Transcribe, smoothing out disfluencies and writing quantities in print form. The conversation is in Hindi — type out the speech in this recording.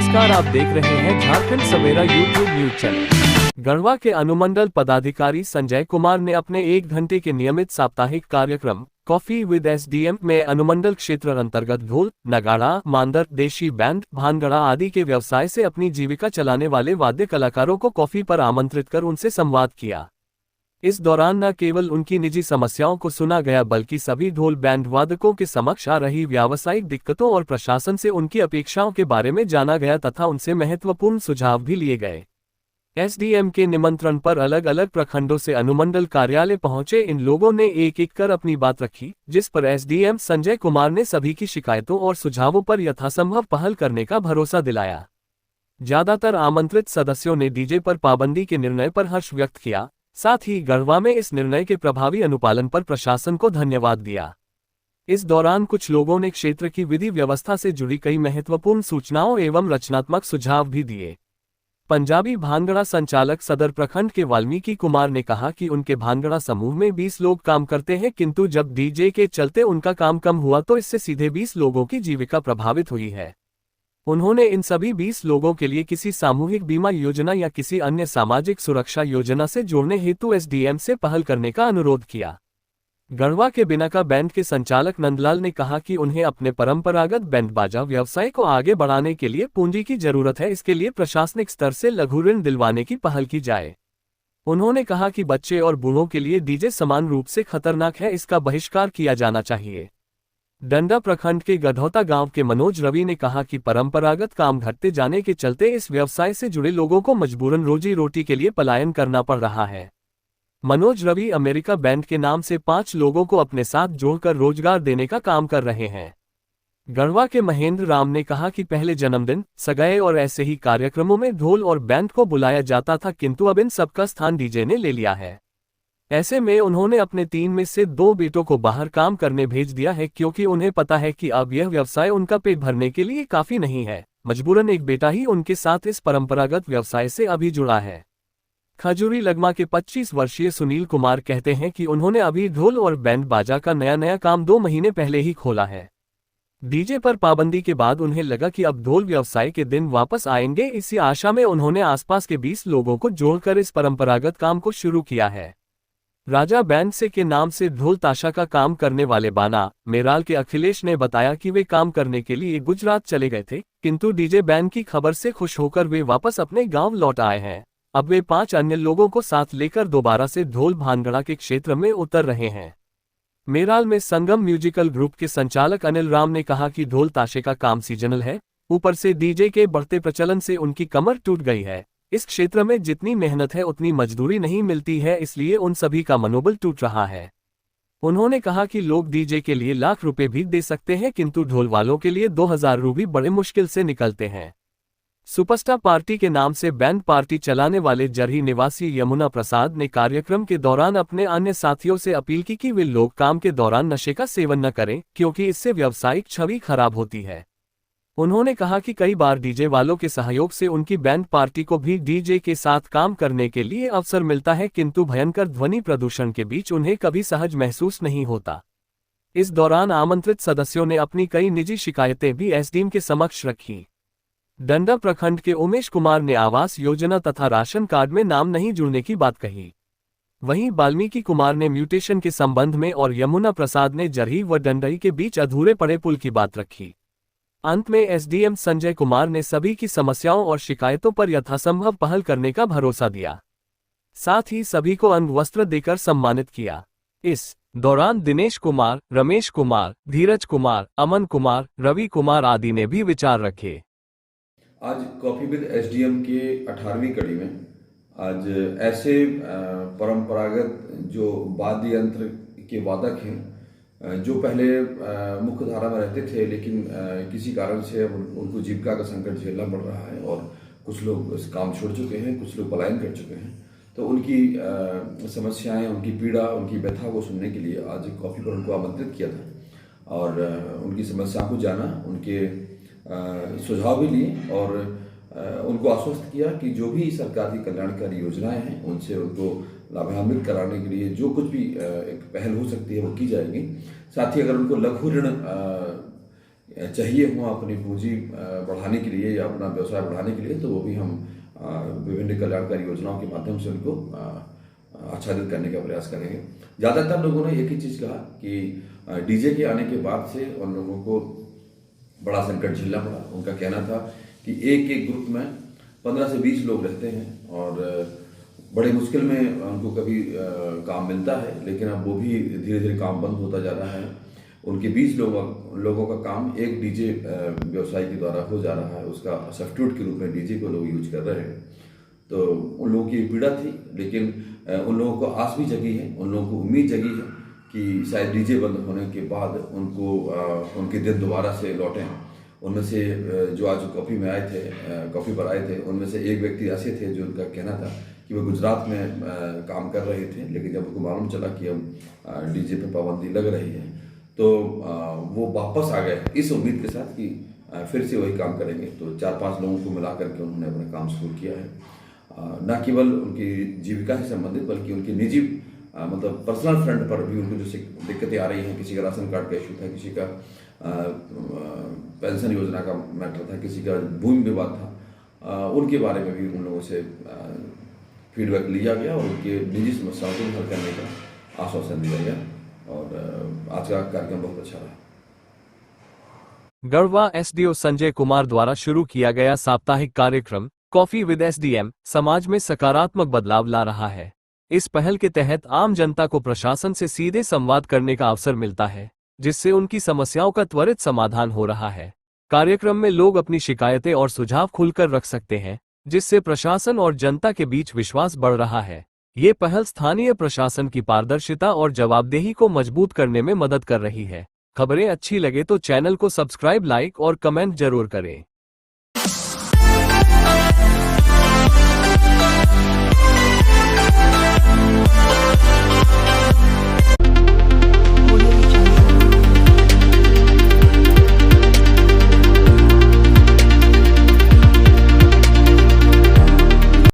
नमस्कार, आप देख रहे हैं झारखंड सवेरा यूट्यूब न्यूज चैनल। गढ़वा के अनुमंडल पदाधिकारी संजय कुमार ने अपने 1 घंटे के नियमित साप्ताहिक कार्यक्रम कॉफी विद एसडीएम में अनुमंडल क्षेत्र अंतर्गत ढोल, नगाड़ा, मांदर, देशी बैंड, भानगड़ा आदि के व्यवसाय से अपनी जीविका चलाने वाले वाद्य कलाकारों को कॉफी पर आमंत्रित कर उनसे संवाद किया। इस दौरान न केवल उनकी निजी समस्याओं को सुना गया बल्कि सभी ढोल बैंड वादकों के समक्ष आ रही व्यावसायिक दिक्कतों और प्रशासन से उनकी अपेक्षाओं के बारे में जाना गया तथा उनसे महत्वपूर्ण सुझाव भी लिए गए। एसडीएम के निमंत्रण पर अलग अलग प्रखंडों से अनुमंडल कार्यालय पहुंचे इन लोगों ने एक एक कर अपनी बात रखी, जिस पर एसडीएम संजय कुमार ने सभी की शिकायतों और सुझावों पर यथासंभव पहल करने का भरोसा दिलाया। ज्यादातर आमंत्रित सदस्यों ने डीजे पर पाबंदी के निर्णय पर हर्ष व्यक्त किया। साथ ही गढ़वा में इस निर्णय के प्रभावी अनुपालन पर प्रशासन को धन्यवाद दिया। इस दौरान कुछ लोगों ने क्षेत्र की विधि व्यवस्था से जुड़ी कई महत्वपूर्ण सूचनाओं एवं रचनात्मक सुझाव भी दिए। पंजाबी भानगड़ा संचालक सदर प्रखंड के वाल्मीकि कुमार ने कहा कि उनके भानगड़ा समूह में 20 लोग काम करते हैं, किंतु जब डीजे के चलते उनका काम कम हुआ तो इससे सीधे 20 लोगों की जीविका प्रभावित हुई है। उन्होंने इन सभी 20 लोगों के लिए किसी सामूहिक बीमा योजना या किसी अन्य सामाजिक सुरक्षा योजना से जोड़ने हेतु एसडीएम से पहल करने का अनुरोध किया। गढ़वा के बिनाका बैंड के संचालक नंदलाल ने कहा कि उन्हें अपने परंपरागत बैंड बाजा व्यवसाय को आगे बढ़ाने के लिए पूंजी की जरूरत है, इसके लिए प्रशासनिक स्तर से लघु ऋण दिलवाने की पहल की जाए। उन्होंने कहा कि बच्चे और बूढ़ों के लिए डीजे समान रूप से खतरनाक है, इसका बहिष्कार किया जाना चाहिए। डंडा प्रखंड के गधौता गांव के मनोज रवि ने कहा कि परंपरागत काम घटते जाने के चलते इस व्यवसाय से जुड़े लोगों को मजबूरन रोजी रोटी के लिए पलायन करना पड़ रहा है। मनोज रवि अमेरिका बैंड के नाम से 5 लोगों को अपने साथ जोड़कर रोजगार देने का काम कर रहे हैं। गढ़वा के महेंद्र राम ने कहा कि पहले जन्मदिन, सगाई और ऐसे ही कार्यक्रमों में ढोल और बैंड को बुलाया जाता था, किंतु अब इन सबका स्थान डीजे ने ले लिया है। ऐसे में उन्होंने अपने 3 में से 2 बेटों को बाहर काम करने भेज दिया है, क्योंकि उन्हें पता है कि अब यह व्यवसाय उनका पेट भरने के लिए काफी नहीं है। मजबूरन एक बेटा ही उनके साथ इस परंपरागत व्यवसाय से अभी जुड़ा है। खजूरी लगमा के 25 वर्षीय सुनील कुमार कहते हैं कि उन्होंने अभी ढोल और बैंड बाजा का नया काम 2 महीने पहले ही खोला है। डीजे पर पाबंदी के बाद उन्हें लगा कि अब ढोल व्यवसाय के दिन वापस आएंगे। इसी आशा में उन्होंने आसपास के 20 लोगों को जोड़कर इस परंपरागत काम को शुरू किया है। राजा बैंड से के नाम से ढोल ताशा का काम करने वाले बाना मेराल के अखिलेश ने बताया कि वे काम करने के लिए गुजरात चले गए थे, किंतु डीजे बैंड की खबर से खुश होकर वे वापस अपने गांव लौट आए हैं। अब वे 5 अन्य लोगों को साथ लेकर दोबारा से ढोल भानगड़ा के क्षेत्र में उतर रहे हैं। मेराल में संगम म्यूजिकल ग्रुप के संचालक अनिल राम ने कहा कि ढोल ताशे का काम सीजनल है, ऊपर से डीजे के बढ़ते प्रचलन से उनकी कमर टूट गई है। इस क्षेत्र में जितनी मेहनत है उतनी मजदूरी नहीं मिलती है, इसलिए उन सभी का मनोबल टूट रहा है। उन्होंने कहा कि लोग डीजे के लिए लाख रुपए भी दे सकते हैं, किंतु ढोल वालों के लिए 2000 रू भी बड़े मुश्किल से निकलते हैं। सुपरस्टार पार्टी के नाम से बैंड पार्टी चलाने वाले जरही निवासी यमुना प्रसाद ने कार्यक्रम के दौरान अपने अन्य साथियों से अपील की कि वे लोग काम के दौरान नशे का सेवन न करें, क्योंकि इससे व्यावसायिक छवि खराब होती है। उन्होंने कहा कि कई बार डीजे वालों के सहयोग से उनकी बैंड पार्टी को भी डीजे के साथ काम करने के लिए अवसर मिलता है, किंतु भयंकर ध्वनि प्रदूषण के बीच उन्हें कभी सहज महसूस नहीं होता। इस दौरान आमंत्रित सदस्यों ने अपनी कई निजी शिकायतें भी एसडीएम के समक्ष रखी। डंडा प्रखंड के उमेश कुमार ने आवास योजना तथा राशन कार्ड में नाम नहीं जुड़ने की बात कही। वहीं वाल्मीकि कुमार ने म्यूटेशन के संबंध में और यमुना प्रसाद ने जरही व डंडई के बीच अधूरे पड़े पुल की बात रखी। अंत में एसडीएम संजय कुमार ने सभी की समस्याओं और शिकायतों पर यथासंभव पहल करने का भरोसा दिया। साथ ही सभी को अंग वस्त्र देकर सम्मानित किया। इस दौरान दिनेश कुमार, रमेश कुमार, धीरज कुमार, अमन कुमार, रवि कुमार आदि ने भी विचार रखे। आज कॉफी विद एसडीएम के 18वीं कड़ी में आज ऐसे परंपरागत जो वाद्य यंत्र के वादक हैं, जो पहले मुख्य धारा में रहते थे, लेकिन किसी कारण से अब उनको जीविका का संकट झेलना पड़ रहा है और कुछ लोग इस काम छोड़ चुके हैं, कुछ लोग पलायन कर चुके हैं। तो उनकी समस्याएं, उनकी पीड़ा, उनकी व्यथा को सुनने के लिए आज कॉफी पर उनको आमंत्रित किया था और उनकी समस्याओं को जाना, उनके सुझाव भी लिए और उनको आश्वस्त किया कि जो भी सरकार की कल्याणकारी योजनाएं हैं उनसे उनको लाभान्वित कराने के लिए जो कुछ भी एक पहल हो सकती है वो की जाएगी। साथ ही अगर उनको लघु ऋण चाहिए हो अपनी पूंजी बढ़ाने के लिए या अपना व्यवसाय बढ़ाने के लिए, तो वो भी हम विभिन्न कल्याणकारी योजनाओं के माध्यम से उनको आच्छादित करने का प्रयास करेंगे। ज़्यादातर लोगों ने एक ही चीज़ कहा कि डीजे के आने के बाद से उन लोगों को बड़ा संकट झेलना पड़ा। उनका कहना था कि एक एक ग्रुप में 15 से 20 लोग रहते हैं और बड़े मुश्किल में उनको कभी काम मिलता है, लेकिन अब वो भी धीरे धीरे काम बंद होता जा रहा है। उनके 20 लोगों का काम एक डीजे व्यवसाय के द्वारा हो जा रहा है, उसका सब्स्टिट्यूट के रूप में डीजे को लोग यूज कर रहे हैं। तो उन लोगों की पीड़ा थी, लेकिन उन लोगों को आस भी जगी है, उन लोगों को उम्मीद जगी है कि शायद डीजे बंद होने के बाद उनको उनके दिन दोबारा से लौटें। उनमें से जो आज कॉफ़ी में आए थे, कॉफ़ी पर आए थे, उनमें से एक व्यक्ति ऐसे थे जो उनका कहना था कि वो गुजरात में काम कर रहे थे, लेकिन जब उनको मालूम चला कि अब डीजे पे पाबंदी लग रही है तो वो वापस आ गए इस उम्मीद के साथ कि फिर से वही काम करेंगे। तो 4-5 लोगों को मिला करके उन्होंने अपना काम शुरू किया है। न केवल उनकी जीविका से संबंधित बल्कि उनकी निजी मतलब पर्सनल फ्रंट पर भी उनको जो दिक्कतें आ रही हैं, किसी का राशन कार्ड का इशू था, किसी का पेंशन योजना का मैटर था, किसी का भूमि विवाद था, उनके बारे में भी उन लोगों से फीडबैक लिया गया और उनके निजी समस्याओं को हल करने का आश्वासन दिया गया और आज का कार्यक्रम बहुत अच्छा रहा। गढ़वा एसडीओ संजय कुमार द्वारा शुरू किया गया साप्ताहिक कार्यक्रम कॉफी विद एसडीएम समाज में सकारात्मक बदलाव ला रहा है। इस पहल के तहत आम जनता को प्रशासन से सीधे संवाद करने का अवसर मिलता है, जिससे उनकी समस्याओं का त्वरित समाधान हो रहा है। कार्यक्रम में लोग अपनी शिकायतें और सुझाव खुलकर रख सकते हैं, जिससे प्रशासन और जनता के बीच विश्वास बढ़ रहा है। ये पहल स्थानीय प्रशासन की पारदर्शिता और जवाबदेही को मजबूत करने में मदद कर रही है। खबरें अच्छी लगे तो चैनल को सब्सक्राइब, लाइक और कमेंट जरूर करें।